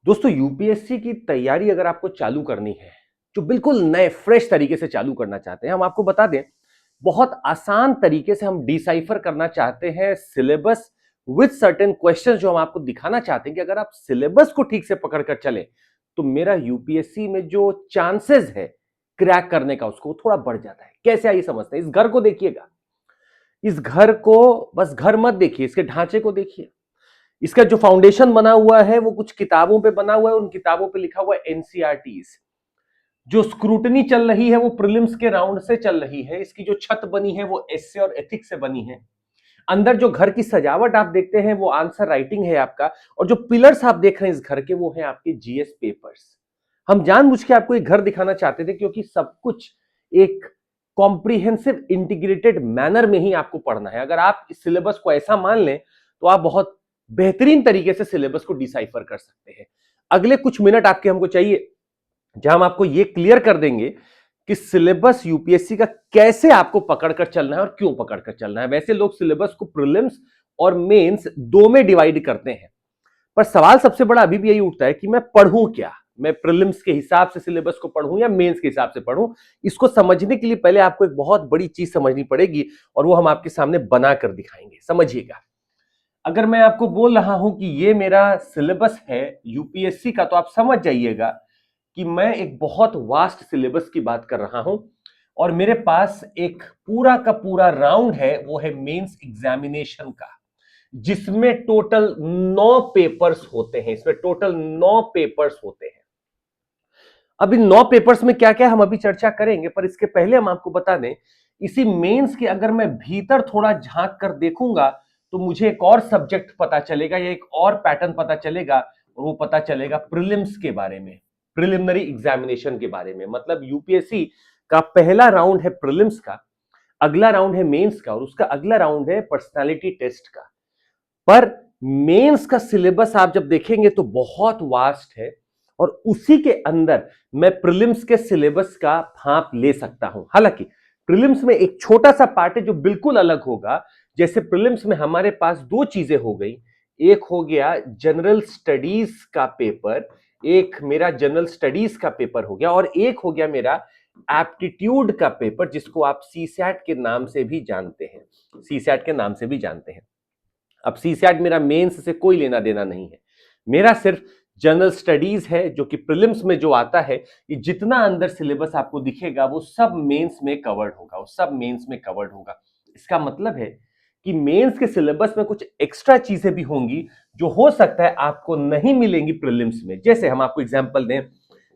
दोस्तों यूपीएससी की तैयारी अगर आपको चालू करनी है, जो बिल्कुल नए फ्रेश तरीके से चालू करना चाहते हैं, हम आपको बता दें, बहुत आसान तरीके से हम डिसाइफर करना चाहते हैं सिलेबस विद सर्टेन क्वेश्चंस। जो हम आपको दिखाना चाहते हैं कि अगर आप सिलेबस को ठीक से पकड़कर चले तो मेरा यूपीएससी में जो चांसेस है क्रैक करने का उसको थोड़ा बढ़ जाता है। कैसे आइए समझते हैं। इस घर को देखिएगा, इस घर को बस घर मत देखिए, इसके ढांचे को देखिए। इसका जो फाउंडेशन बना हुआ है वो कुछ किताबों पे बना हुआ है, उन किताबों पे लिखा हुआ है एनसीईआरटीज। जो स्क्रूटनी चल रही है वो प्रीलिम्स के राउंड से चल रही है। इसकी जो छत बनी है वो एसए और एथिक्स से बनी है। अंदर जो घर की सजावट आप देखते हैं वो आंसर राइटिंग है आपका, और जो पिलर्स आप देख रहे हैं इस घर के वो है आपके जीएस पेपर्स। हम जानबूझ के आपको एक घर दिखाना चाहते थे क्योंकि सब कुछ एक कॉम्प्रिहेंसिव इंटीग्रेटेड मैनर में ही आपको पढ़ना है। अगर आप इस सिलेबस को ऐसा मान लें तो आप बहुत बेहतरीन तरीके से सिलेबस को डिसाइफर कर सकते हैं। अगले कुछ मिनट आपके हमको चाहिए जहां हम आपको यह क्लियर कर देंगे कि सिलेबस यूपीएससी का कैसे आपको पकड़कर चलना है और क्यों पकड़कर चलना है। वैसे लोग सिलेबस को प्रीलिम्स और मेंस दो में डिवाइड करते हैं, पर सवाल सबसे बड़ा अभी भी यही उठता है कि मैं पढ़ूं क्या, मैं प्रीलिम्स के हिसाब से सिलेबस को पढ़ूं या मेंस के हिसाब से पढ़ूं। इसको समझने के लिए पहले आपको एक बहुत बड़ी चीज समझनी पड़ेगी और वो हम आपके सामने बनाकर दिखाएंगे। समझिएगा, अगर मैं आपको बोल रहा हूं कि ये मेरा सिलेबस है यूपीएससी का, तो आप समझ जाइएगा कि मैं एक बहुत वास्ट सिलेबस की बात कर रहा हूं और मेरे पास एक पूरा का पूरा राउंड है, वो है मेंस एग्जामिनेशन का, जिसमें टोटल 9 पेपर्स होते हैं। इसमें टोटल 9 पेपर्स होते हैं। अब इन 9 पेपर्स में क्या क्या हम अभी चर्चा करेंगे, पर इसके पहले हम आपको बता दें, इसी मेंस के अगर मैं भीतर थोड़ा झांक कर देखूंगा तो मुझे एक और सब्जेक्ट पता चलेगा या एक और पैटर्न पता चलेगा, और वो पता चलेगा प्रीलिम्स के बारे में, प्रिलिमिनरी एग्जामिनेशन के बारे में। मतलब यूपीएससी का पहला राउंड है प्रीलिम्स का, अगला राउंड है मेंस का, और उसका अगला राउंड है पर्सनालिटी टेस्ट का। पर मेंस का सिलेबस आप जब देखेंगे तो बहुत वास्ट है, और उसी के अंदर मैं प्रीलिम्स के सिलेबस का भाप ले सकता हूं। हालांकि प्रीलिम्स में एक छोटा सा पार्ट है जो बिल्कुल अलग होगा। जैसे प्रीलिम्स में हमारे पास दो चीजें हो गई, एक हो गया जनरल स्टडीज का पेपर, एक मेरा जनरल स्टडीज का पेपर हो गया, और एक हो गया मेरा एप्टीट्यूड का पेपर, जिसको आप सीसैट के नाम से भी जानते हैं, सीसैट के नाम से भी जानते हैं। अब सीसैट मेरा मेंस से कोई लेना देना नहीं है, मेरा सिर्फ जनरल स्टडीज है, जो कि प्रीलिम्स में जो आता है, ये जितना अंदर सिलेबस आपको दिखेगा वो सब मेंस में कवर्ड होगा, वो सब मेंस में कवर्ड होगा। इसका मतलब है कि मेंस के सिलेबस में कुछ एक्स्ट्रा चीजें भी होंगी जो हो सकता है आपको नहीं मिलेंगी प्रीलिम्स में। जैसे हम आपको एग्जांपल दें,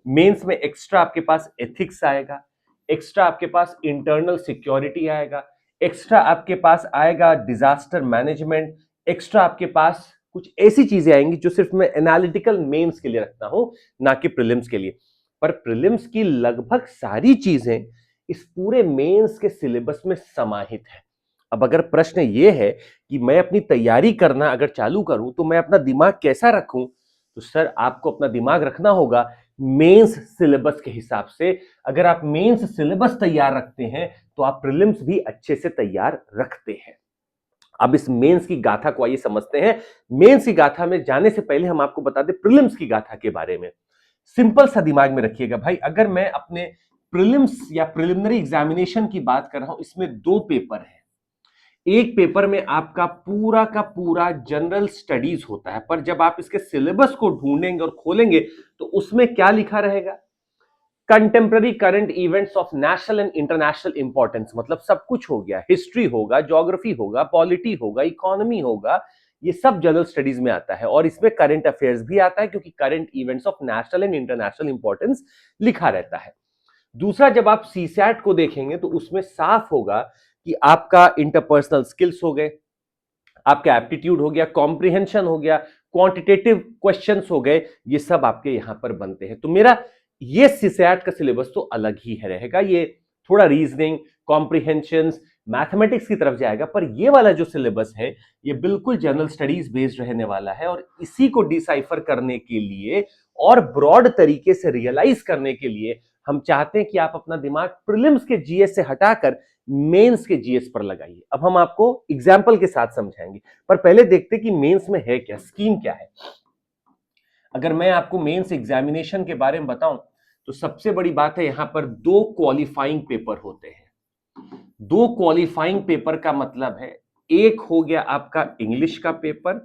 मेंस में एक्स्ट्रा आपके पास एथिक्स आएगा, एक्स्ट्रा आपके पास इंटरनल सिक्योरिटी आएगा, एक्स्ट्रा आपके पास आएगा डिजास्टर मैनेजमेंट, एक्स्ट्रा आपके पास कुछ ऐसी चीजें आएंगी जो सिर्फ मैं एनालिटिकल मेंस के लिए रखता हूं, ना कि प्रीलिम्स के लिए। पर प्रीलिम्स की लगभग सारी चीजें इस पूरे मेंस के सिलेबस में समाहित है। अब अगर प्रश्न यह है कि मैं अपनी तैयारी करना अगर चालू करूं तो मैं अपना दिमाग कैसा रखूं, तो सर आपको अपना दिमाग रखना होगा मेंस सिलेबस के हिसाब से। अगर आप मेंस सिलेबस तैयार रखते हैं तो आप प्रीलिम्स भी अच्छे से तैयार रखते हैं। अब इस मेंस की गाथा को आइए समझते हैं। मेंस की गाथा में जाने से पहले हम आपको बता दें प्रीलिम्स की गाथा के बारे में। सिंपल सा दिमाग में रखिएगा भाई, अगर मैं अपने प्रीलिम्स या प्रिलिमिनरी एग्जामिनेशन की बात कर रहा हूं, इसमें दो पेपर है। एक पेपर में आपका पूरा का पूरा जनरल स्टडीज होता है, पर जब आप इसके सिलेबस को ढूंढेंगे और खोलेंगे तो उसमें क्या लिखा रहेगा, contemporary current events of national and international importance. मतलब सब कुछ हो गया, हिस्ट्री होगा, ज्योग्राफी होगा, पॉलिटी होगा, इकोनॉमी होगा, ये सब जनरल स्टडीज में आता है। और इसमें करंट अफेयर्स भी आता है क्योंकि current events of national and international importance लिखा रहता है। दूसरा, जब आप सीसैट को देखेंगे तो उसमें साफ होगा कि आपका इंटरपर्सनल स्किल्स हो गए, आपका एप्टीट्यूड हो गया, कॉम्प्रिहेंशन हो गया, क्वांटिटेटिव क्वेश्चंस हो गए, ये सब आपके यहां पर बनते हैं। तो मेरा ये सीसैट का सिलेबस तो अलग ही है रहेगा, ये थोड़ा रीजनिंग, कॉम्प्रिहेंशंस, मैथमेटिक्स की तरफ जाएगा। पर ये वाला जो सिलेबस है ये बिल्कुल जनरल स्टडीज बेस्ड रहने वाला है, और इसी को डिसाइफर करने के लिए और ब्रॉड तरीके से रियलाइज करने के लिए हम चाहते हैं कि आप अपना दिमाग प्रीलिम्स के जीएस से हटाकर मेंस के जीएस पर लगाइए। अब हम आपको एग्जाम्पल के साथ समझाएंगे, पर पहले देखते कि मेंस में है क्या, स्कीम क्या है। अगर मैं आपको मेंस एग्जामिनेशन के बारे में बताऊं तो सबसे बड़ी बात है यहां पर 2 क्वालिफाइंग पेपर होते हैं। 2 क्वालिफाइंग पेपर का मतलब है एक हो गया आपका इंग्लिश का पेपर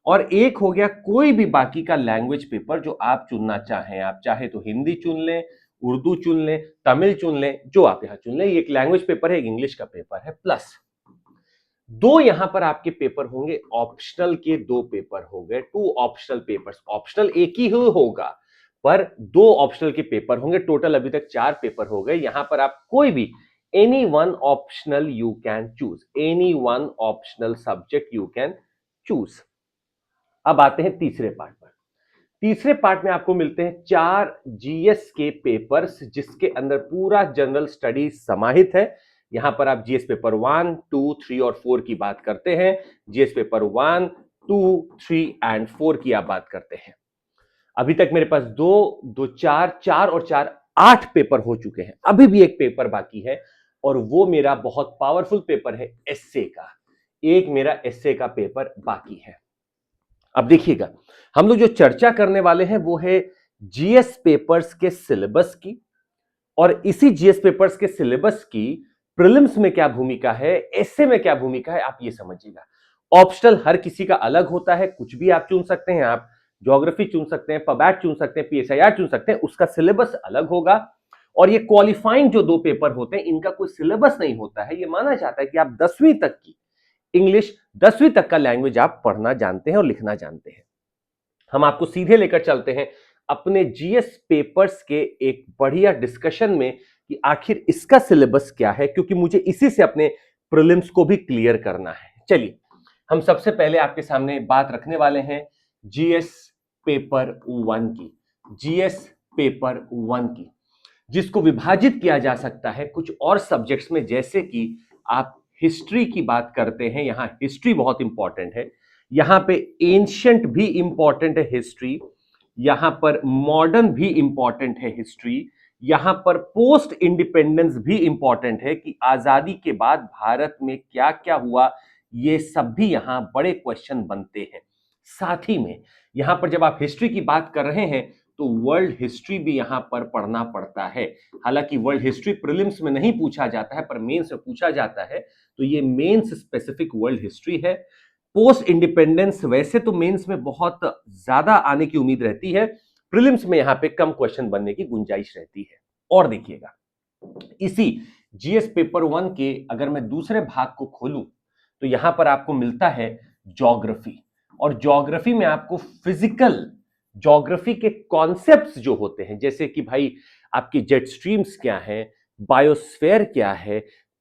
और एक हो गया कोई भी बाकी का लैंग्वेज पेपर जो आप चुनना चाहें। आप चाहे तो हिंदी चुन लें, उर्दू चुन लें, तमिल चुन लें, जो आप यहां चुन लें। एक लैंग्वेज पेपर है, एक इंग्लिश का पेपर है, प्लस 2 यहां पर आपके पेपर होंगे ऑप्शनल के। 2 पेपर हो गए, 2 ऑप्शनल पेपर्स। ऑप्शनल एक ही होगा पर 2 ऑप्शनल के पेपर होंगे। टोटल अभी तक 4 पेपर हो गए। यहां पर आप कोई भी any one optional you can choose, any one optional subject you can choose. अब आते हैं तीसरे पार्ट पर। तीसरे पार्ट में आपको मिलते हैं 4 जीएस के पेपर्स जिसके अंदर पूरा जनरल स्टडी समाहित है। यहां पर आप जीएस पेपर 1, 2, 3 और 4 की बात करते हैं। जीएस पेपर 1, 2, 3 एंड 4 की आप बात करते हैं। अभी तक मेरे पास 2, 2, 4, 4 और 4 8 पेपर हो चुके हैं। अभी भी एक पेपर बाकी है और वो मेरा बहुत पावरफुल पेपर है एस्से का। एक मेरा एस्से का पेपर बाकी है। अब देखिएगा, हम लोग जो चर्चा करने वाले हैं वो है जीएस पेपर्स के सिलेबस की, और इसी जीएस पेपर्स के सिलेबस की प्रीलिम्स में क्या भूमिका है, एस्से में क्या भूमिका है, आप ये समझिएगा। ऑप्शनल हर किसी का अलग होता है, कुछ भी आप चुन सकते हैं। आप ज्योग्राफी चुन सकते हैं, पबैट चुन सकते हैं, पीएसआईआर चुन सकते हैं, उसका सिलेबस अलग होगा। और ये क्वालिफाइंग जो 2 पेपर होते हैं इनका कोई सिलेबस नहीं होता है। ये माना जाता है कि आप 10वीं तक की इंग्लिश, 10वीं तक का लैंग्वेज आप पढ़ना जानते हैं और लिखना जानते हैं। हम आपको सीधे लेकर चलते हैं अपने जीएस पेपर्स के एक बढ़िया डिस्कशन में कि आखिर इसका सिलेबस क्या है, क्योंकि मुझे इसी से अपने प्रीलिम्स को भी क्लियर करना है। चलिए, हम सबसे पहले आपके सामने बात रखने वाले हैं जीएस पेपर 1 की। जीएस पेपर 1 की, जिसको विभाजित किया जा सकता है कुछ और सब्जेक्ट्स में, जैसे कि आप हिस्ट्री की बात करते हैं। यहां हिस्ट्री बहुत इंपॉर्टेंट है। यहां पे एंशियंट भी इंपॉर्टेंट है हिस्ट्री, यहां पर मॉडर्न भी इंपॉर्टेंट है हिस्ट्री, यहां पर पोस्ट इंडिपेंडेंस भी इंपॉर्टेंट है कि आजादी के बाद भारत में क्या क्या हुआ, ये सब भी यहां बड़े क्वेश्चन बनते हैं। साथ ही में यहां पर जब आप हिस्ट्री की बात कर रहे हैं तो वर्ल्ड हिस्ट्री भी यहां पर पढ़ना पड़ता है। हालांकि वर्ल्ड हिस्ट्री प्रीलिम्स में नहीं पूछा जाता है पर मेंस में पूछा जाता है, तो ये मेंस स्पेसिफिक वर्ल्ड हिस्ट्री है। पोस्ट इंडिपेंडेंस वैसे तो मेंस में बहुत ज्यादा आने की उम्मीद रहती है, प्रीलिम्स में यहां पे कम क्वेश्चन बनने की गुंजाइश रहती है। और देखिएगा, इसी जीएस पेपर 1 के अगर मैं दूसरे भाग को खोलूं तो यहां पर आपको मिलता है ज्योग्राफी। और ज्योग्राफी में आपको फिजिकल ज्योग्राफी के कॉन्सेप्ट्स जो होते हैं, जैसे कि भाई आपकी जेट स्ट्रीम्स क्या है, बायोस्फीयर क्या है,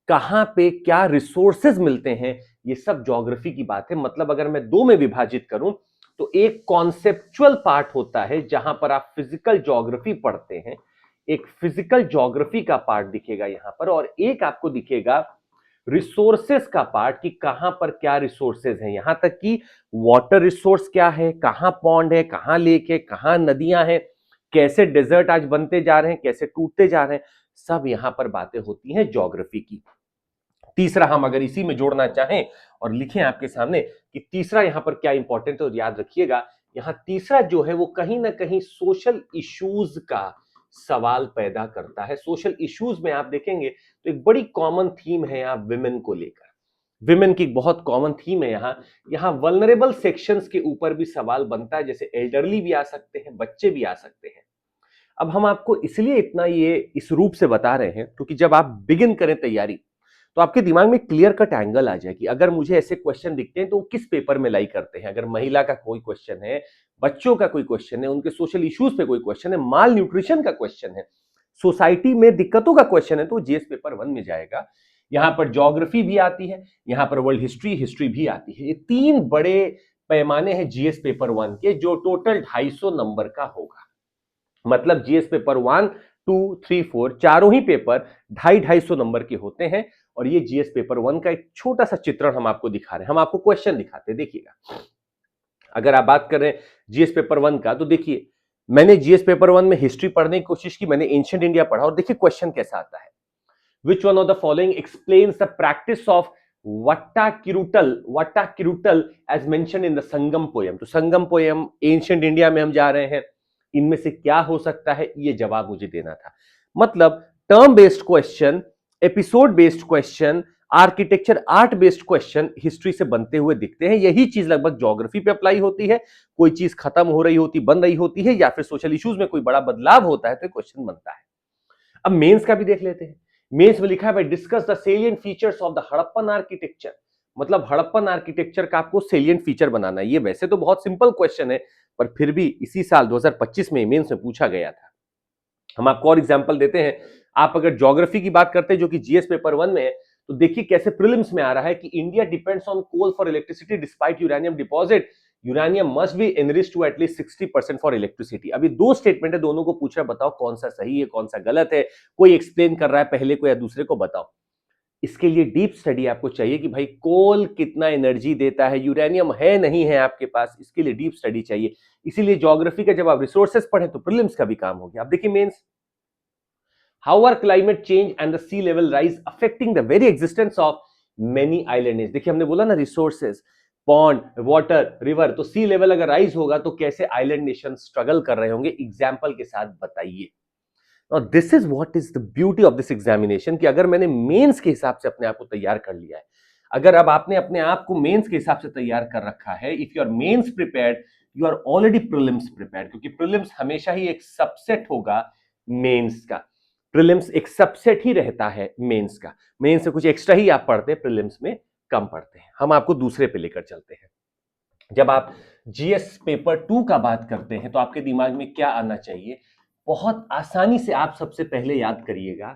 कहां पे क्या रिसोर्सेज मिलते हैं, ये सब ज्योग्राफी की बात है। मतलब अगर मैं 2 में विभाजित करूं तो एक कॉन्सेप्चुअल पार्ट होता है जहां पर आप फिजिकल ज्योग्राफी पढ़ते हैं, एक फिजिकल ज्योग्राफी का पार्ट दिखेगा यहां पर, और एक आपको दिखेगा रिसोर्सेस का पार्ट कि कहां पर क्या रिसोर्सेज हैं। यहां तक कि वाटर रिसोर्स क्या है, कहां पॉन्ड है, कहां लेक है, कहां नदियां हैं, कैसे डेजर्ट आज बनते जा रहे हैं, कैसे टूटते जा रहे हैं, सब यहां पर बातें होती हैं ज्योग्राफी की। तीसरा हम अगर इसी में जोड़ना चाहें और लिखें आपके सामने कि तीसरा यहां पर क्या इंपॉर्टेंट है, तो याद रखिएगा यहां तीसरा जो है वो कहीं ना कहीं सोशल इश्यूज का सवाल पैदा करता है। सोशल इश्यूज में आप देखेंगे तो एक बड़ी कॉमन थीम है यहां विमेन को लेकर। विमेन की बहुत कॉमन थीम है यहां। यहां वल्नरेबल सेक्शंस के ऊपर भी सवाल बनता है, जैसे एल्डरली भी आ सकते हैं, बच्चे भी आ सकते हैं। अब हम आपको इसलिए इतना ये इस रूप से बता रहे हैं क्योंकि जब आप बिगिन करें तैयारी तो आपके दिमाग में क्लियर कट एंगल आ जाए कि अगर मुझे ऐसे क्वेश्चन दिखते हैं तो वो किस पेपर में लाई करते हैं। अगर महिला का कोई क्वेश्चन है, बच्चों का कोई क्वेश्चन है, उनके सोशल इश्यूज पे कोई क्वेश्चन है, माल न्यूट्रिशन का क्वेश्चन है, सोसाइटी में दिक्कतों का क्वेश्चन है, तो जीएस पेपर 1 में जाएगा। यहां पर ज्योग्राफी भी आती है, यहां पर वर्ल्ड हिस्ट्री भी आती है। ये 3 बड़े पैमाने हैं जीएस पेपर 1 के, जो टोटल 250 नंबर का होगा। मतलब जीएस पेपर 1, 2, 3, 4 चारों ही पेपर 250 नंबर के होते हैं। और ये जीएस पेपर 1 का एक छोटा सा चित्रण हम आपको दिखा रहे हैं। हम आपको क्वेश्चन दिखाते हैं, देखिएगा। अगर आप बात कर रहे हैं जीएस पेपर 1 का, तो देखिए मैंने जीएस पेपर 1 में हिस्ट्री पढ़ने की कोशिश की, मैंने एंशिएंट इंडिया पढ़ा, और देखिए क्वेश्चन कैसा आता है। Which one of the following explains the practice of Vatakkiruttal as mentioned in the Sangam poem. तो संगम पोयम एंशिएंट इंडिया में हम जा रहे हैं, इनमें से क्या हो सकता है, ये जवाब मुझे देना था। मतलब term based question, episode based question, architecture art based question history से बनते हुए दिखते हैं। यही चीज लगभग ज्योग्राफी पे अप्लाई होती है। कोई चीज खत्म हो रही होती, बन रही होती है, या फिर सोशल इश्यूज में कोई बड़ा बदलाव होता है तो क्वेश्चन बनता है। अब मेंस का भी देख लेते हैं। मेंस में लिखा है भाई discuss the salient features of the Harappan architecture. मतलब हड़प्पन आर्किटेक्चर का आपको सेलिएंट फीचर बनाना है। ये वैसे तो बहुत सिंपल क्वेश्चन है, पर फिर भी इसी साल 2025 में मेंस में पूछा गया था। हम आपको और एग्जांपल देते हैं। आप अगर ज्योग्राफी की बात करते हैं जो कि जीएस पेपर 1 में है, तो देखिए कैसे प्रीलिम्स में आ रहा है कि India depends on coal for electricity despite uranium deposit. Uranium must be enriched to at least 60% for electricity. अभी दो स्टेटमेंट है, दोनों को पूछ रहा है, बताओ कौन सा सही है कौन सा गलत है। कोई एक्सप्लेन कर रहा है पहले को या दूसरे को, बताओ। इसके लिए डीप स्टडी आपको चाहिए कि भाई कोल कितना एनर्जी देता है, यूरेनियम है नहीं है आपके पास, इसके लिए डीप स्टडी चाहिए। इसीलिए ज्योग्राफी का जब आप रिसोर्सेस पढ़े तो प्रीलिम्स का भी काम हो गया। अब देखिए mains, how are climate change and the sea level rise affecting the very existence of many islands. देखिए हमने बोला ना रिसोर्सेज, पॉन्ड, वाटर, रिवर, तो सी लेवल अगर राइज होगा तो कैसे आइलैंड नेशन स्ट्रगल कर रहे होंगे, एग्जाम्पल के साथ बताइए। और this is what is the beauty of this examination कि अगर मैंने मेंस के हिसाब से अपने आप को तैयार कर लिया है, अगर अब आपने अपने आप को मेंस के हिसाब से तैयार कर रखा है, if you are mains prepared you are already prelims prepared. क्योंकि प्रीलिम्स हमेशा ही एक सबसेट होगा मेंस का। प्रीलिम्स एक सबसेट ही रहता है मेंस का। मेंस से कुछ एक्स्ट्रा ही आप पढ़ते हैं, प्रीलिम्स में कम पढ़ते हैं। हम आपको दूसरे पे लेकर चलते हैं। जब आप जीएस पेपर 2 का बात करते हैं तो आपके दिमाग में क्या आना चाहिए? बहुत आसानी से आप सबसे पहले याद करिएगा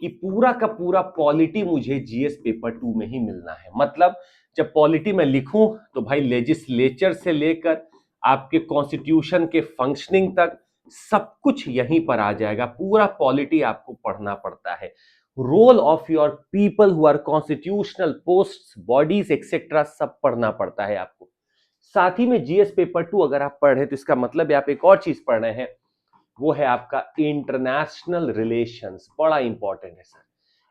कि पूरा का पूरा पॉलिटी मुझे जीएस पेपर 2 में ही मिलना है। मतलब जब पॉलिटी में लिखूं तो भाई लेजिस्लेचर से लेकर आपके कॉन्स्टिट्यूशन के फंक्शनिंग तक सब कुछ यहीं पर आ जाएगा। पूरा पॉलिटी आपको पढ़ना पड़ता है। Role of your people who are constitutional posts, bodies etcetera सब पढ़ना पड़ता है आपको। साथ ही में जीएस पेपर 2 अगर आप पढ़ रहे हैं तो इसका मतलब है आप एक और चीज पढ़ रहे हैं, वो है आपका इंटरनेशनल रिलेशंस। बड़ा इंपॉर्टेंट है सर,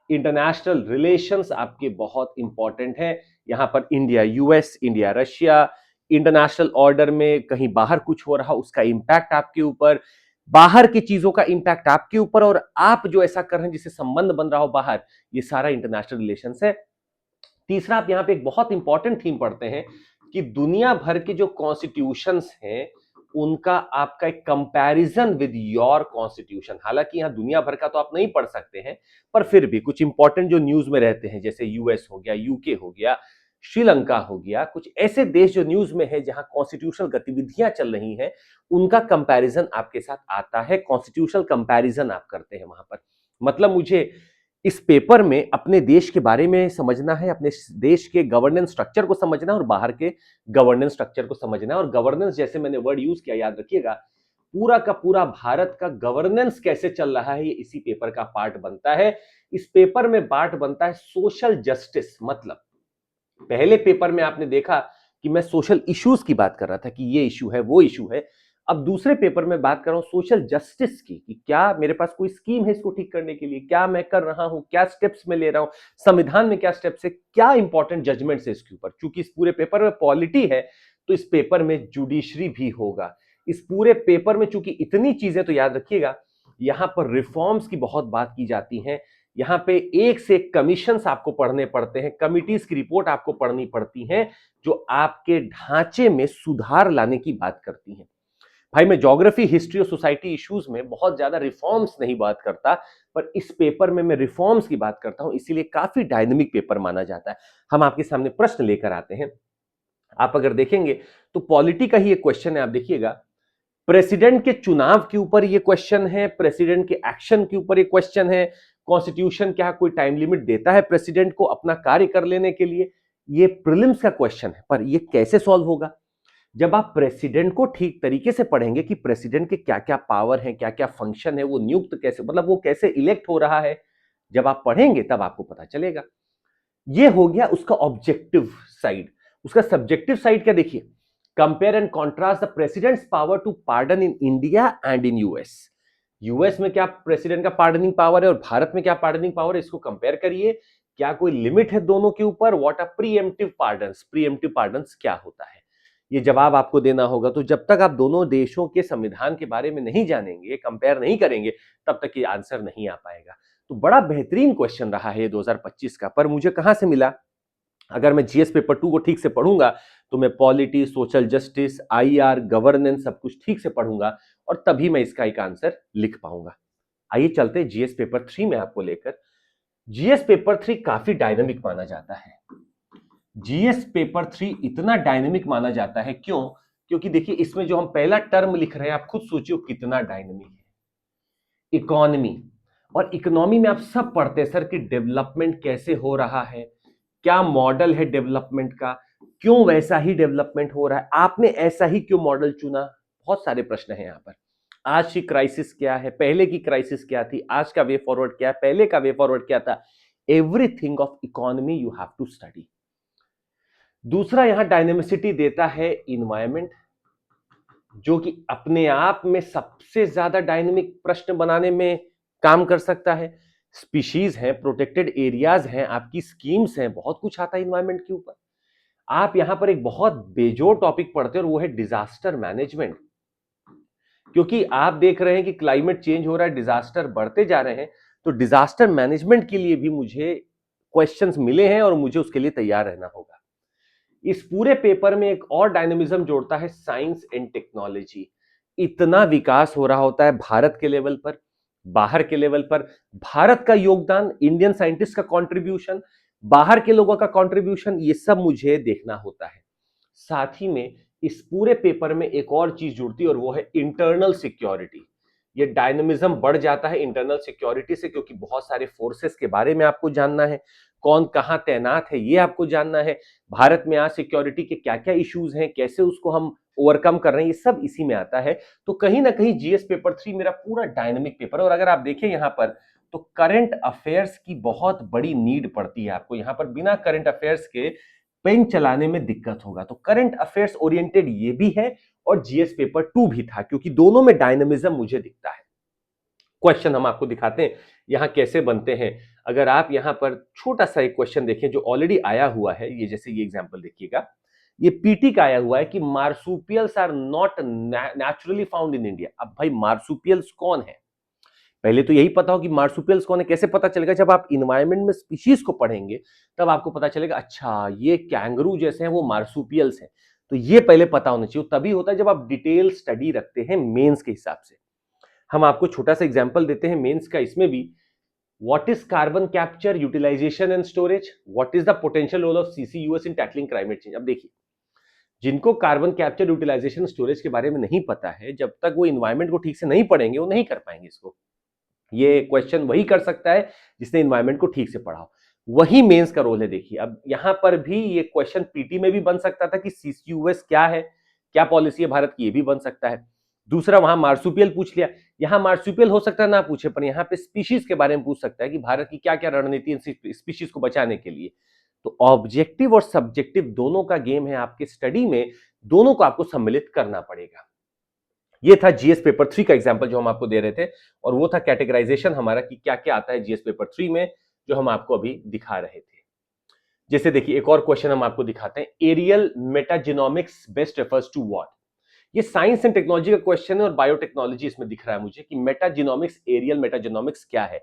इंटरनेशनल रिलेशंस आपके बहुत इंपॉर्टेंट है। यहां पर India US, India Russia, international order में कहीं बाहर कुछ हो रहा उसका इंपैक्ट आपके ऊपर, बाहर की चीजों का इंपैक्ट आपके ऊपर, और आप जो ऐसा कर रहे हैं जिससे संबंध बन रहा हो बाहर, ये सारा इंटरनेशनल रिलेशंस है। तीसरा, आप यहां पे एक बहुत इंपॉर्टेंट थीम पढ़ते हैं कि दुनिया भर के जो कॉन्स्टिट्यूशंस हैं उनका आपका एक कंपैरिजन विद योर कॉन्स्टिट्यूशन। हालांकि यहां दुनिया भर का तो आप नहीं पढ़ सकते हैं, पर फिर भी कुछ इंपॉर्टेंट जो न्यूज में रहते हैं, जैसे यूएस हो गया, यूके हो गया, श्रीलंका हो गया, कुछ ऐसे देश जो न्यूज में है जहां कॉन्स्टिट्यूशनल गतिविधियां चल रही हैं, उनका कंपैरिजन आपके साथ आता है। कॉन्स्टिट्यूशनल कंपैरिजन आप करते हैं वहां पर। मतलब मुझे इस पेपर में अपने देश के बारे में समझना है, अपने देश के गवर्नेंस स्ट्रक्चर को समझना है और बाहर के गवर्नेंस स्ट्रक्चर को समझना है। और गवर्नेंस जैसे मैंने वर्ड यूज किया, याद रखिएगा, पूरा का पूरा भारत का गवर्नेंस कैसे चल रहा है ये इसी पेपर का पार्ट बनता है। इस पेपर में पार्ट बनता है सोशल जस्टिस। मतलब पहले पेपर में आपने देखा कि मैं सोशल इश्यूज की बात कर रहा था कि ये इशू है वो इशू है। अब दूसरे पेपर में बात कर रहा हूं सोशल जस्टिस की, कि क्या मेरे पास कोई स्कीम है इसको ठीक करने के लिए, क्या मैं कर रहा हूं, क्या स्टेप्स मैं ले रहा हूं, संविधान में क्या स्टेप्स है, क्या इंपॉर्टेंट जजमेंट्स है इसके ऊपर। क्योंकि इस पूरे पेपर में पॉलिटी है तो इस पेपर में जुडिशरी भी होगा। इस पूरे पेपर में चूंकि इतनी चीजें, तो याद रखिएगा यहां पर रिफॉर्म्स की बहुत बात की जाती है। यहां पे एक से एक कमीशंस आपको पढ़ने पड़ते हैं, कमिटीज की रिपोर्ट आपको पढ़नी पड़ती हैं, जो आपके ढांचे में सुधार लाने की बात करती हैं। भाई मैं ज्योग्राफी, हिस्ट्री और सोसाइटी इश्यूज में बहुत ज्यादा रिफॉर्म्स नहीं बात करता, पर इस पेपर में मैं रिफॉर्म्स की बात करता हूं, इसीलिए काफी डायनेमिक पेपर माना जाता है। हम आपके सामने प्रश्न लेकर आते हैं। आप अगर देखेंगे तो पॉलिटी का ही एक क्वेश्चन है, आप देखिएगा। प्रेसिडेंट के चुनाव के ऊपर ये क्वेश्चन है, प्रेसिडेंट के एक्शन के ऊपर ये क्वेश्चन है, कॉन्स्टिट्यूशन क्या कोई टाइम लिमिट देता है प्रेसिडेंट को अपना कार्य कर लेने के लिए, ये प्रीलिम्स का क्वेश्चन है। पर ये कैसे सॉल्व होगा? जब आप प्रेसिडेंट को ठीक तरीके से पढ़ेंगे कि प्रेसिडेंट के क्या क्या पावर है, क्या क्या फंक्शन है, वो नियुक्त कैसे, मतलब वो कैसे इलेक्ट हो रहा है, जब आप पढ़ेंगे तब आपको पता चलेगा। ये हो गया उसका ऑब्जेक्टिव साइड। उसका सब्जेक्टिव साइड क्या, देखिए, compare and contrast the president's power to pardon in India and in US. US में क्या प्रेसिडेंट का पार्डनिंग पावर है और भारत में क्या पार्डनिंग पावर है, इसको कंपेयर करिए। क्या कोई लिमिट है दोनों के ऊपर? What are preemptive pardons? Preemptive pardons क्या होता है? ये जवाब आपको देना होगा। तो जब तक आप दोनों देशों के संविधान के बारे में नहीं जानेंगे, कंपेयर नहीं करेंगे, तब तक ये आंसर नहीं आ पाएगा। तो बड़ा बेहतरीन क्वेश्चन रहा है 2025 का, पर मुझे कहां से मिला? अगर मैं जीएस पेपर 2 को ठीक से पढ़ूंगा तो मैं polity, social justice, IR, governance सब कुछ ठीक से पढ़ूंगा और तभी मैं इसका एक आंसर लिख पाऊंगा। आइए चलते हैं जीएस पेपर 3 में आपको लेकर। जीएस पेपर 3 काफी डायनामिक माना जाता है। जीएस पेपर 3 इतना डायनेमिक माना जाता है, क्यों? क्योंकि देखिए इसमें जो हम पहला टर्म लिख रहे हैं, आप खुद सोचिए कितना डायनेमिक है। इकोनॉमी, और इकोनॉमी में आप सब पढ़ते हैं सर कि डेवलपमेंट कैसे हो रहा है, क्या मॉडल है डेवलपमेंट का, क्यों वैसा ही डेवलपमेंट हो रहा है, आपने ऐसा ही क्यों मॉडल चुना। बहुत सारे प्रश्न हैं यहां पर। आज की क्राइसिस क्या है, पहले की क्राइसिस क्या थी, आज का वे फॉरवर्ड क्या है, पहले का वे फॉरवर्ड क्या था। Everything of economy you have to study. दूसरा यहां डायनेमिसिटी देता है इन्वायरमेंट, जो कि अपने आप में सबसे ज्यादा डायनेमिक प्रश्न बनाने में काम कर सकता है। स्पीशीज हैं, प्रोटेक्टेड एरियाज हैं, आपकी स्कीम्स हैं, बहुत कुछ आता है इन्वायरमेंट के ऊपर। आप यहां पर एक बहुत बेजोड़ टॉपिक पढ़ते हैं और वो है डिजास्टर मैनेजमेंट, क्योंकि आप देख रहे हैं कि क्लाइमेट चेंज हो रहा है, डिजास्टर बढ़ते जा रहे हैं, तो डिजास्टर मैनेजमेंट के लिए भी मुझे क्वेश्चंस मिले हैं और मुझे उसके लिए तैयार रहना होगा। इस पूरे पेपर में एक और डायनेमिज्म जोड़ता है साइंस एंड टेक्नोलॉजी। इतना विकास हो रहा होता है भारत के लेवल पर, बाहर के लेवल पर, भारत का योगदान, इंडियन साइंटिस्ट का कंट्रीब्यूशन, बाहर के लोगों का कंट्रीब्यूशन, ये सब मुझे देखना होता है। साथ ही में इस पूरे पेपर में एक और चीज जुड़ती है और वो है इंटरनल सिक्योरिटी। ये डायनेमिज्म बढ़ जाता है इंटरनल सिक्योरिटी से, क्योंकि बहुत सारे फोर्सेस के बारे में आपको जानना है, कौन कहां तैनात है ये आपको जानना है, भारत में आज सिक्योरिटी के क्या क्या इश्यूज हैं, कैसे उसको हम ओवरकम कर रहे हैं, ये सब इसी में आता है। तो कहीं ना कहीं जीएस पेपर 3 मेरा पूरा डायनेमिक पेपर है। और अगर आप देखें यहां पर, तो करंट अफेयर्स की बहुत बड़ी नीड पड़ती है आपको। यहां पर बिना करंट अफेयर्स के पेन चलाने में दिक्कत होगा। तो करंट अफेयर्स ओरिएंटेड ये भी है और जीएस पेपर 2 भी था, क्योंकि दोनों में डायनेमिज्म मुझे दिखता है। क्वेश्चन हम आपको दिखाते हैं यहां कैसे बनते हैं। अगर आप यहां पर छोटा सा एक क्वेश्चन देखें जो ऑलरेडी आया हुआ है, ये जैसे ये एग्जांपल देखिएगा, ये पीटी का आया हुआ है कि marsupials are not naturally found in India. अब भाई मार्सुपियल्स कौन है? पहले तो यही पता हो कि मार्सुपियल्स कौन है। कैसे पता चलेगा? जब आप इन्वायरमेंट में स्पीशीज को पढ़ेंगे तब आपको पता चलेगा, अच्छा ये कैंगरू जैसे हैं वो मार्सुपियल्स हैं। तो ये पहले पता होना चाहिए। तभी होता है जब आप डिटेल स्टडी रखते हैं मेंस के हिसाब से। हम आपको छोटा सा एग्जांपल देते हैं मेंस का, इसमें भी। What is carbon capture, utilisation and storage? What is the potential role of CCUS in tackling climate change? अब देखिए, जिनको कार्बन कैप्चर, यूटिलाइजेशन, स्टोरेज के बारे में नहीं पता है, जब तक वो इन्वायरमेंट को ठीक से नहीं पढ़ेंगे वो नहीं कर पाएंगे इसको। ये क्वेश्चन वही कर सकता है जिसने इन्वायरमेंट को ठीक से पढ़ा हो। वही मेंस का रोल है। देखिए अब यहां पर भी ये क्वेश्चन पीटी में भी बन सकता था कि सीसीयूएस क्या है, क्या पॉलिसी है भारत की, ये भी बन सकता है। दूसरा, वहां मार्सुपियल पूछ लिया, यहां मार्सुपियल हो सकता है ना पूछे, पर यहां पे स्पीशीज के बारे में पूछ सकता है कि भारत की क्या क्या रणनीति है स्पीशीज को बचाने के लिए। तो ऑब्जेक्टिव और सब्जेक्टिव दोनों का गेम है आपके स्टडी में, दोनों को आपको सम्मिलित करना पड़ेगा। ये था जीएस पेपर 3 का एग्जांपल जो हम आपको दे रहे थे, और वो था कैटेगराइजेशन हमारा कि क्या क्या आता है जीएस पेपर 3 में, जो हम आपको अभी दिखा रहे थे। जैसे देखिए एक और क्वेश्चन हम आपको दिखाते हैं, aerial metagenomics best refers to what? ये साइंस एंड टेक्नोलॉजी का क्वेश्चन है और बायोटेक्नोलॉजी इसमें दिख रहा है मुझे कि मेटाजिनोमिक्स, एरियल मेटाजिनोमिक्स क्या है।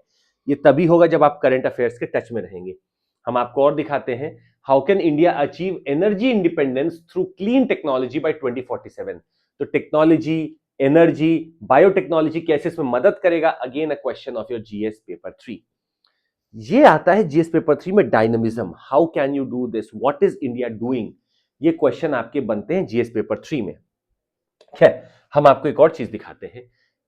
ये तभी होगा जब आप करंट अफेयर्स के टच में रहेंगे। हम आपको और दिखाते हैं, how can India achieve energy independence through clean technology by 2047? तो टेक्नोलॉजी, एनर्जी, बायोटेक्नोलॉजी कैसे इसमें मदद करेगा? Again a question of your GS paper 3। ये आता है जीएस पेपर 3 में dynamism, how can you do this, what is India doing? ये क्वेश्चन आपके बनते हैं जीएस पेपर 3 में। खैर, हम आपको एक और चीज दिखाते हैं।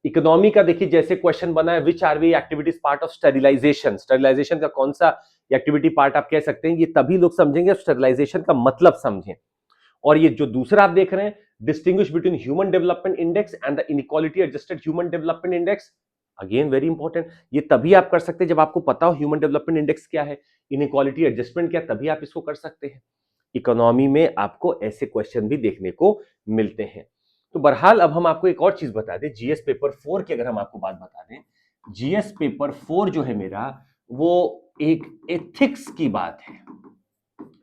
इकोनॉमी का देखिए जैसे क्वेश्चन बना है, which are we activities part of sterilisation? Sterilisation का कौन सा एक्टिविटी पार्ट आप कह सकते हैं? ये तभी लोग समझेंगे स्टरलाइजेशन का मतलब समझें। और ये जो दूसरा आप देख रहे हैं, distinguish between human development index and the inequality adjusted human development index, again very important. ये तभी आप कर सकते हैं जब आपको पता हो ह्यूमन डेवलपमेंट इंडेक्स क्या है, इनइक्वालिटी एडजस्टमेंट क्या, तभी आप इसको कर सकते हैं। इकोनॉमी में आपको ऐसे क्वेश्चन भी देखने को मिलते हैं। तो बहरहाल अब हम आपको एक और चीज बता दें, जीएस पेपर 4 की अगर हम आपको बात बता दें, जीएस पेपर 4 जो है मेरा, वो एक एथिक्स की बात है।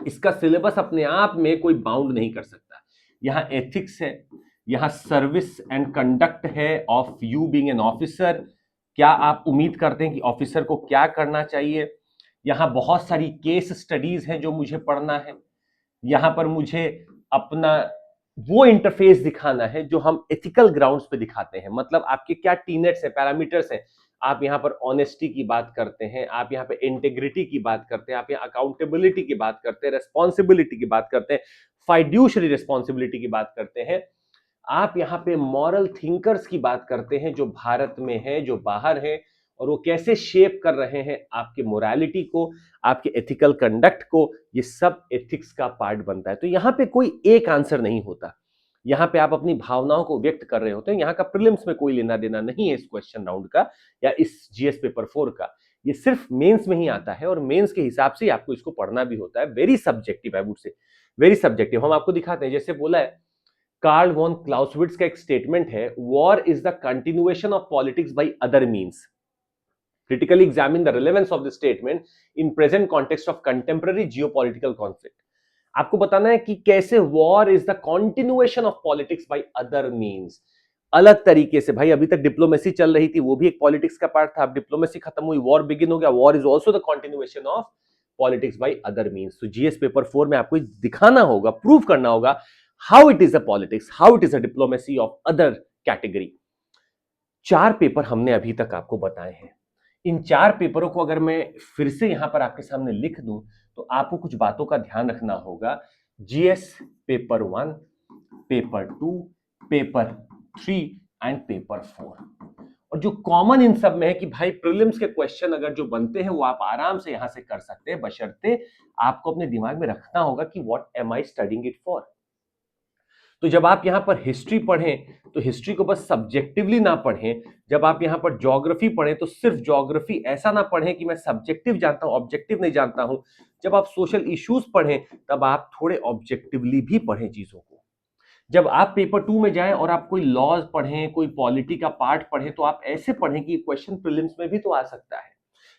इसका सिलेबस अपने आप में कोई बाउंड नहीं कर सकता। यहां एथिक्स है, यहां सर्विस एंड कंडक्ट है of you being an officer. क्या आप उम्मीद करते हैं कि ऑफिसर को क्या करना चाहिए। यहां बहुत सारी केस स्टडीज हैं जो मुझे पढ़ना है। यहां पर मुझे अपना वो इंटरफेस दिखाना है जो हम एथिकल ग्राउंड्स पे दिखाते हैं। मतलब आपके क्या टीनेट्स हैं, पैरामीटर्स हैं। आप यहां पर ऑनेस्टी की बात करते हैं, आप यहां पे इंटेग्रिटी की बात करते हैं, आप यहां अकाउंटेबिलिटी की बात करते हैं, रेस्पॉन्सिबिलिटी की बात करते हैं, फाइड्यूशरी रिस्पॉन्सिबिलिटी की बात करते हैं। आप यहाँ पे मॉरल थिंकर्स की बात करते हैं जो भारत में है, जो बाहर है, और वो कैसे शेप कर रहे हैं आपके मोरालिटी को, आपके एथिकल कंडक्ट को। ये सब एथिक्स का पार्ट बनता है। तो यहाँ पे कोई एक आंसर नहीं होता। यहाँ पे आप अपनी भावनाओं को व्यक्त कर रहे होते हैं। यहाँ का प्रीलिम्स में कोई लेना देना नहीं है इस क्वेश्चन राउंड का या इस जीएस पेपर 4 का। ये सिर्फ मेंस में ही आता है और मेंस के हिसाब से आपको इसको पढ़ना भी होता है। Very subjective, I would say very subjective. हम आपको दिखाते हैं, जैसे बोला है कार्ल वॉन क्लाउसविट्ज का एक स्टेटमेंट है, war is the continuation of politics by other means. Critically examine the relevance of this statement in present context of contemporary geopolitical conflict. आपको बताना है कि कैसे war is the continuation of politics by other means. अलग तरीके से। भाई अभी तक डिप्लोमेसी चल रही थी, वो भी एक पॉलिटिक्स का पार्ट था। अब डिप्लोमेसी खत्म हुई, वॉर बिगिन हो गया। War is also the continuation of politics by other means. तो जीएस पेपर 4 में आपको दिखाना होगा, प्रूव करना होगा how it is a politics, how it is a diplomacy of other category. 4 paper हमने अभी तक आपको बताए हैं। इन 4 पेपरों को अगर मैं फिर से यहां पर आपके सामने लिख दूं तो आपको कुछ बातों का ध्यान रखना होगा। GS paper 1, paper 2, paper 3 and paper 4। और जो कॉमन इन सब में है कि भाई प्रीलिम्स के क्वेश्चन अगर जो बनते हैं वो आप आराम से यहां से कर सकते हैं, बशर्ते आपको अपने दिमाग में रखना होगा कि what am I studying it for. तो जब आप यहां पर हिस्ट्री पढ़ें तो हिस्ट्री को बस सब्जेक्टिवली ना पढ़ें। जब आप यहां पर ज्योग्राफी पढ़ें तो सिर्फ ज्योग्राफी ऐसा ना पढ़ें कि मैं सब्जेक्टिव जानता हूं, ऑब्जेक्टिव नहीं जानता हूं। जब आप सोशल इश्यूज पढ़ें तब आप थोड़े ऑब्जेक्टिवली भी पढ़ें चीजों को। जब आप पेपर 2 में जाएं और आप कोई लॉज पढ़ें, कोई पॉलिटी का पार्ट पढ़ें, तो आप ऐसे पढ़ें कि क्वेश्चन प्रीलिम्स में भी तो आ सकता है।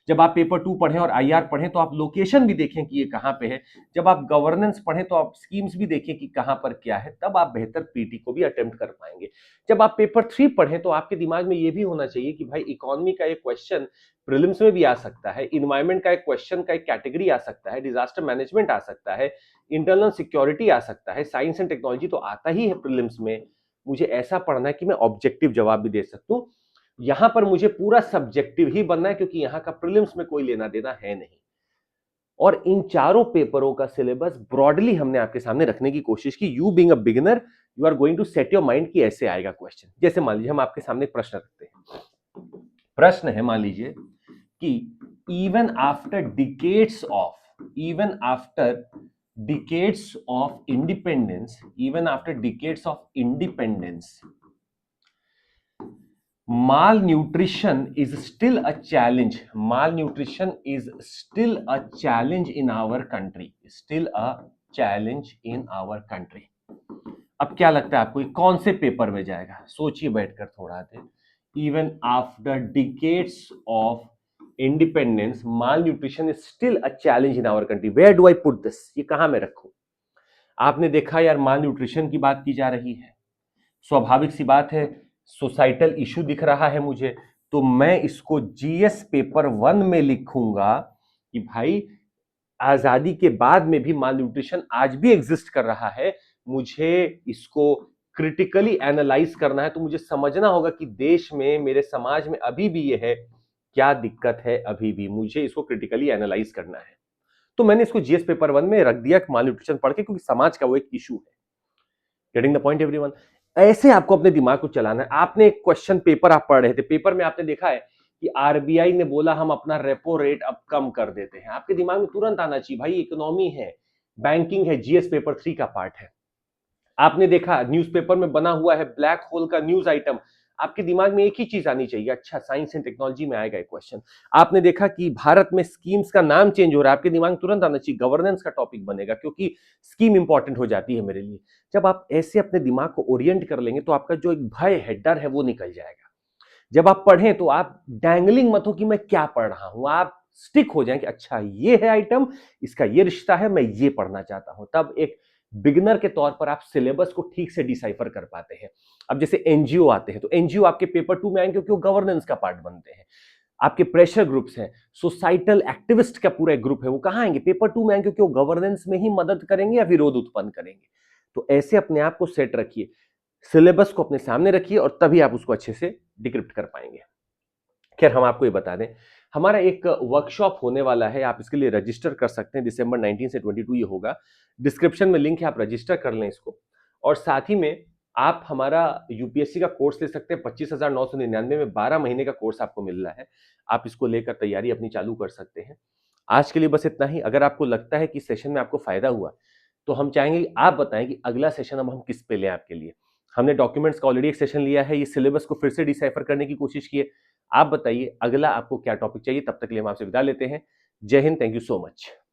जब आप पेपर 2 पढ़ें और आईआर पढ़ें तो आप लोकेशन भी देखें कि ये कहां पे है। जब आप गवर्नेंस पढ़ें तो आप स्कीम्स भी देखें कि कहां पर क्या है, तब आप बेहतर पीटी को भी अटेम्प्ट कर पाएंगे। जब आप पेपर 3 पढ़ें तो आपके दिमाग में ये भी होना चाहिए कि भाई इकोनॉमी का एक क्वेश्चन प्रीलिम्स में भी आ सकता है, इन्वायरमेंट का एक क्वेश्चन का एक कैटेगरी आ सकता है, डिजास्टर मैनेजमेंट आ सकता है, इंटरनल सिक्योरिटी आ सकता है, साइंस एंड टेक्नोलॉजी तो आता ही है प्रीलिम्स में। मुझे ऐसा पढ़ना है कि मैं ऑब्जेक्टिव जवाब भी दे सकूं। यहां पर मुझे पूरा सब्जेक्टिव ही बनना है क्योंकि यहां का प्रीलिम्स में कोई लेना देना है नहीं। और इन चारों पेपरों का सिलेबस ब्रॉडली हमने आपके सामने रखने की कोशिश की। You being a beginner, you are going to set your mind कि ऐसे आएगा क्वेश्चन। जैसे मान लीजिए हम आपके सामने प्रश्न रखते हैं। प्रश्न है, मान लीजिए कि even after decades of even after decades of independence even after decades of independence malnutrition is still a challenge. Malnutrition is still a challenge in our country. Still a challenge in our country. अब क्या लगता है आपको ये कौन से paper में जाएगा? सोचिए बैठकर थोड़ा देर। Even after decades of independence, malnutrition is still a challenge in our country. Where do I put this? ये कहां मैं रखूं? आपने देखा यार, malnutrition की बात की जा रही है। स्वाभाविक सी बात है, सोसाइटल इशू दिख रहा है मुझे, तो मैं इसको जीएस पेपर 1 में लिखूंगा कि भाई आजादी के बाद में भी माल न्यूट्रिशन आज भी एग्जिस्ट कर रहा है। मुझे इसको क्रिटिकली एनालाइज करना है। तो मुझे समझना होगा कि देश में, मेरे समाज में अभी भी ये है, क्या दिक्कत है, अभी भी मुझे इसको क्रिटिकली एनालाइज करना है। तो मैंने इसको जीएस पेपर 1 में रख दिया माल न्यूट्रिशन पढ़ के, क्योंकि समाज का वो एक इशू है। Getting the point everyone? ऐसे आपको अपने दिमाग को चलाना है। आपने एक क्वेश्चन पेपर आप पढ़ रहे थे, पेपर में आपने देखा है कि आरबीआई ने बोला हम अपना रेपो रेट अब कम कर देते हैं। आपके दिमाग में तुरंत आना चाहिए भाई इकोनॉमी है, बैंकिंग है, जीएस पेपर 3 का पार्ट है। आपने देखा न्यूज़पेपर में बना हुआ है ब्लैक होल का न्यूज आइटम, आपके दिमाग में एक ही चीज आनी चाहिए, अच्छा साइंस एंड टेक्नोलॉजी में आएगा एक क्वेश्चन। आपने देखा कि भारत में स्कीम्स का नाम चेंज हो रहा है, आपके दिमाग में तुरंत आना चाहिए गवर्नेंस का टॉपिक बनेगा, क्योंकि स्कीम इंपॉर्टेंट हो जाती है मेरे लिए। जब आप ऐसे अपने दिमाग को ओरिएंट कर लेंगे तो आपका जो एक भय है, डर है, वो निकल जाएगा। जब आप पढ़ें तो आप डैंगलिंग मत हो कि मैं क्या पढ़ रहा हूं, आप स्टिक हो जाएं कि अच्छा ये है आइटम, इसका ये रिश्ता है, मैं ये पढ़ना चाहता हूं, तब एक बिगिनर के तौर पर आप सिलेबस को ठीक से डिसाइफर कर पाते हैं। अब जैसे एनजीओ आते हैं, तो एनजीओ आपके पेपर 2 में आएंगे क्योंकि वो गवर्नेंस का पार्ट बनते हैं। आपके प्रेशर ग्रुप्स हैं, सोसाइटल एक्टिविस्ट का पूरा एक ग्रुप है, वो कहां आएंगे? पेपर 2 में आएंगे क्योंकि वो गवर्नेंस में ही मदद करेंगे या विरोध उत्पन्न करेंगे। तो ऐसे अपने आप को सेट रखिए, सिलेबस को अपने सामने रखिए और तभी आप उसको अच्छे से डिक्रिप्ट कर पाएंगे। खैर, हम आपको ये बता दें, हमारा एक वर्कशॉप होने वाला है, आप इसके लिए रजिस्टर कर सकते हैं। दिसंबर 19 से 22 ये होगा। डिस्क्रिप्शन में लिंक है, आप रजिस्टर कर लें इसको। और साथ ही में आप हमारा यूपीएससी का कोर्स ले सकते हैं 25,999 में, 12 महीने का कोर्स आपको मिल रहा है। आप इसको लेकर तैयारी अपनी चालू कर सकते हैं। आज के लिए बस इतना ही। अगर आपको लगता है कि सेशन में आपको फायदा हुआ, तो हम चाहेंगे कि आप बताएं कि अगला सेशन अब हम किस पे लें आपके लिए। हमने डॉक्यूमेंट्स का ऑलरेडी एक सेशन लिया है, ये सिलेबस को फिर से डिसाइफर करने की कोशिश की है। आप बताइए अगला आपको क्या टॉपिक चाहिए। तब तक के लिए हम आपसे विदा लेते हैं। जय Hind, thank you so much.